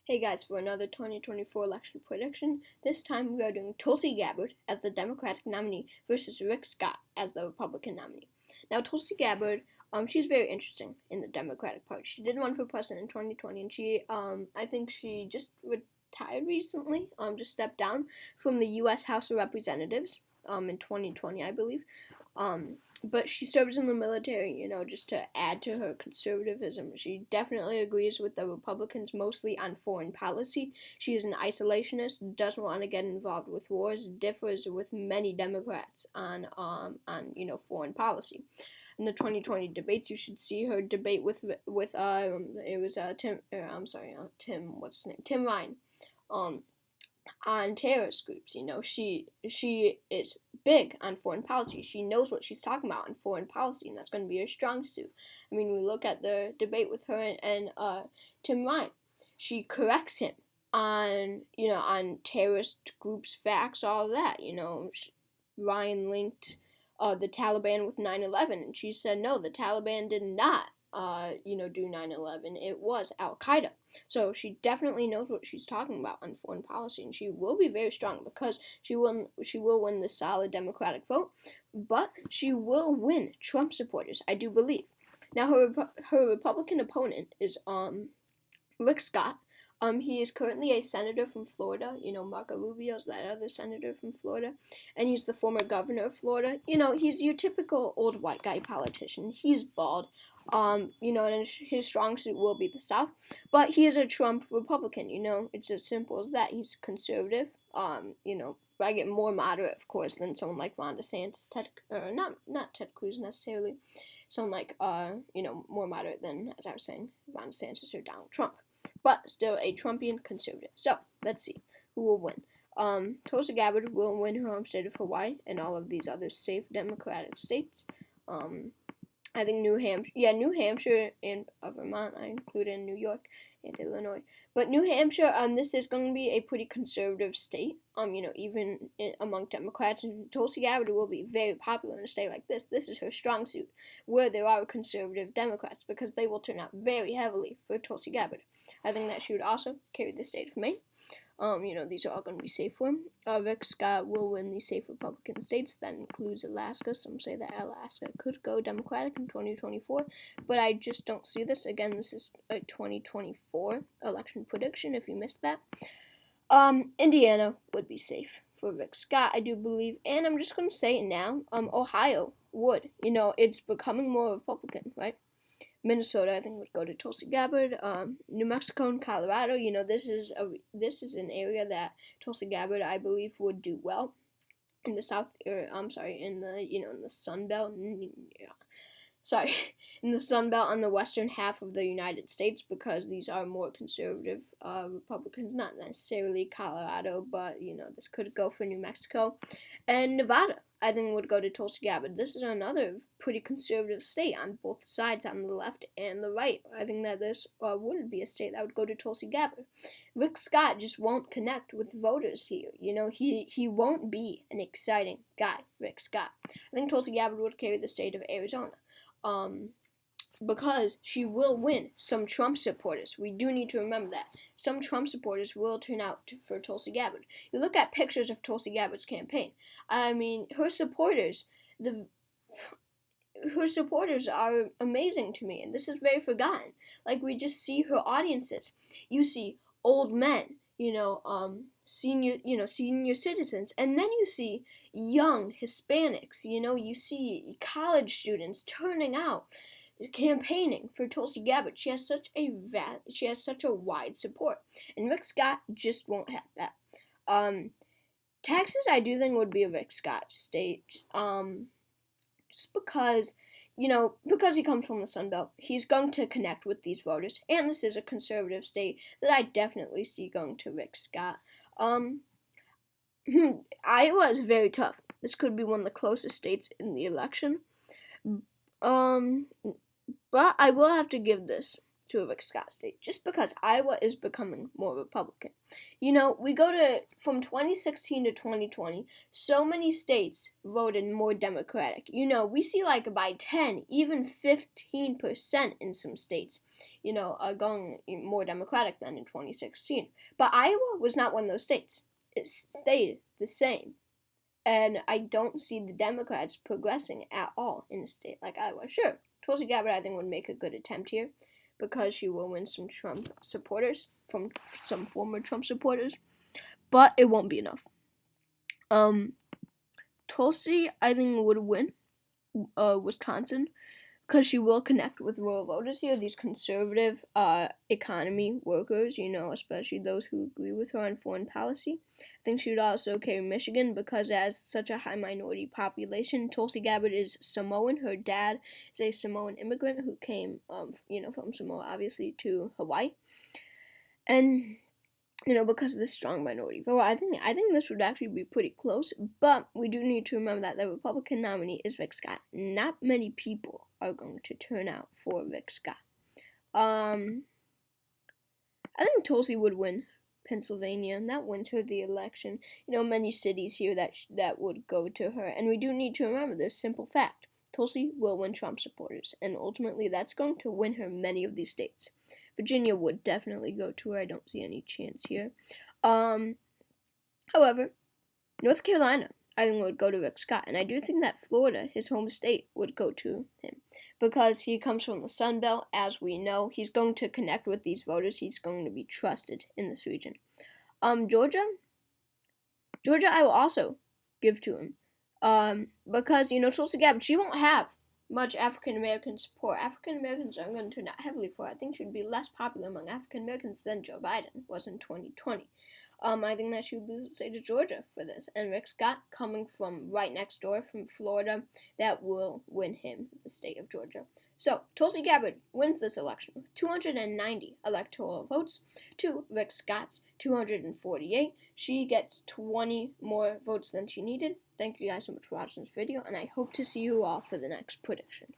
Hey guys, for another 2024 election prediction. This time we are doing Tulsi Gabbard as the Democratic nominee versus Rick Scott as the Republican nominee. Now, Tulsi Gabbard, she's very interesting in the Democratic Party. She did run for president in 2020, and I think she just retired recently, just stepped down from the U.S. House of Representatives, in 2020, I believe. But she serves in the military, just to add to her conservatism. She definitely agrees with the Republicans mostly on foreign policy. She is an isolationist, doesn't want to get involved with wars, differs with many Democrats on foreign policy. In the 2020 debates, you should see her debate with Tim Ryan, on terrorist groups. She is big on foreign policy. She knows what she's talking about on foreign policy, and that's going to be her strong suit. I mean, we look at the debate with her and Tim Ryan. She corrects him on terrorist groups, facts, all that. Ryan linked the Taliban with 9/11, and she said no, the Taliban did not do 9/11. It was Al Qaeda. So she definitely knows what she's talking about on foreign policy, and she will be very strong because she will win the solid Democratic vote, but she will win Trump supporters, I do believe. Now her Republican opponent is Rick Scott. He is currently a senator from Florida. Marco Rubio's that other senator from Florida, and he's the former governor of Florida. He's your typical old white guy politician. He's bald. And his strong suit will be the South, but he is a Trump Republican. It's as simple as that. He's conservative. I get more moderate, of course, than someone like Ron DeSantis, not Ted Cruz necessarily. Someone like more moderate than, as I was saying, Ron DeSantis or Donald Trump, but still a Trumpian conservative. So let's see who will win. Tulsi Gabbard will win her home state of Hawaii and all of these other safe Democratic states. I think New Hampshire and Vermont. I include in New York and Illinois. But New Hampshire, this is going to be a pretty conservative state. Even among Democrats, and Tulsi Gabbard will be very popular in a state like this. This is her strong suit, where there are conservative Democrats, because they will turn out very heavily for Tulsi Gabbard. I think that she would also carry the state of Maine. These are all going to be safe for him. Rick Scott will win the safe Republican states. That includes Alaska. Some say that Alaska could go Democratic in 2024, but I just don't see this. Again, this is a 2024 election prediction, if you missed that. Indiana would be safe for Rick Scott, I do believe, and I'm just going to say it now, Ohio would. It's becoming more Republican, right? Minnesota, I think, would go to Tulsi Gabbard. New Mexico and Colorado, this is an area that Tulsi Gabbard, I believe, would do well. In the in the Sun Belt. In the Sun Belt on the western half of the United States, because these are more conservative Republicans, not necessarily Colorado, but this could go for New Mexico. And Nevada, I think, would go to Tulsi Gabbard. This is another pretty conservative state on both sides, on the left and the right. I think that this would be a state that would go to Tulsi Gabbard. Rick Scott just won't connect with voters here. He won't be an exciting guy, Rick Scott. I think Tulsi Gabbard would carry the state of Arizona. Because she will win some Trump supporters. We do need to remember that. Some Trump supporters will turn out for Tulsi Gabbard. You look at pictures of Tulsi Gabbard's campaign. I mean, her supporters are amazing to me, and this is very forgotten. Like, we just see her audiences. You see old men, senior citizens, and then you see young Hispanics, you see college students turning out, campaigning for Tulsi Gabbard. She has such a wide support, and Rick Scott just won't have that. Texas, I do think, would be a Rick Scott state, just because he comes from the Sun Belt, he's going to connect with these voters, and this is a conservative state that I definitely see going to Rick Scott. Iowa is very tough. This could be one of the closest states in the election. But I will have to give this to a Rick Scott state, just because Iowa is becoming more Republican. You know, we go to, from 2016 to 2020, so many states voted more Democratic. You know, we see like by 10, even 15% in some states, you know, are going more Democratic than in 2016. But Iowa was not one of those states. It stayed the same. And I don't see the Democrats progressing at all in a state like Iowa. Sure, Tulsi Gabbard, I think, would make a good attempt here, because she will win some Trump supporters, from some former Trump supporters, but it won't be enough. Tulsi, I think, would win Wisconsin, because she will connect with rural voters here, these conservative economy workers, you know, especially those who agree with her on foreign policy. I think she would also carry Michigan, because it has such a high minority population. Tulsi Gabbard is Samoan. Her dad is a Samoan immigrant who came, you know, from Samoa, obviously, to Hawaii. And you know, because of this strong minority vote, I think this would actually be pretty close. But we do need to remember that the Republican nominee is Rick Scott. Not many people are going to turn out for Rick Scott. I think Tulsi would win Pennsylvania, and that wins her the election. You know, many cities here that would go to her. And we do need to remember this simple fact: Tulsi will win Trump supporters, and ultimately that's going to win her many of these states. Virginia would definitely go to her. I don't see any chance here. However, North Carolina, I think, would go to Rick Scott. And I do think that Florida, his home state, would go to him, because he comes from the Sun Belt, as we know. He's going to connect with these voters. He's going to be trusted in this region. Georgia, I will also give to him. Because, you know, Tulsi Gabbard, she won't have much African American support. African Americans are going to turn out heavily for her. I think she would be less popular among African Americans than Joe Biden was in 2020. I think that she would lose the state of Georgia for this. And Rick Scott, coming from right next door, from Florida, that will win him the state of Georgia. So, Tulsi Gabbard wins this election with 290 electoral votes to Rick Scott's 248. She gets 20 more votes than she needed. Thank you guys so much for watching this video, and I hope to see you all for the next prediction.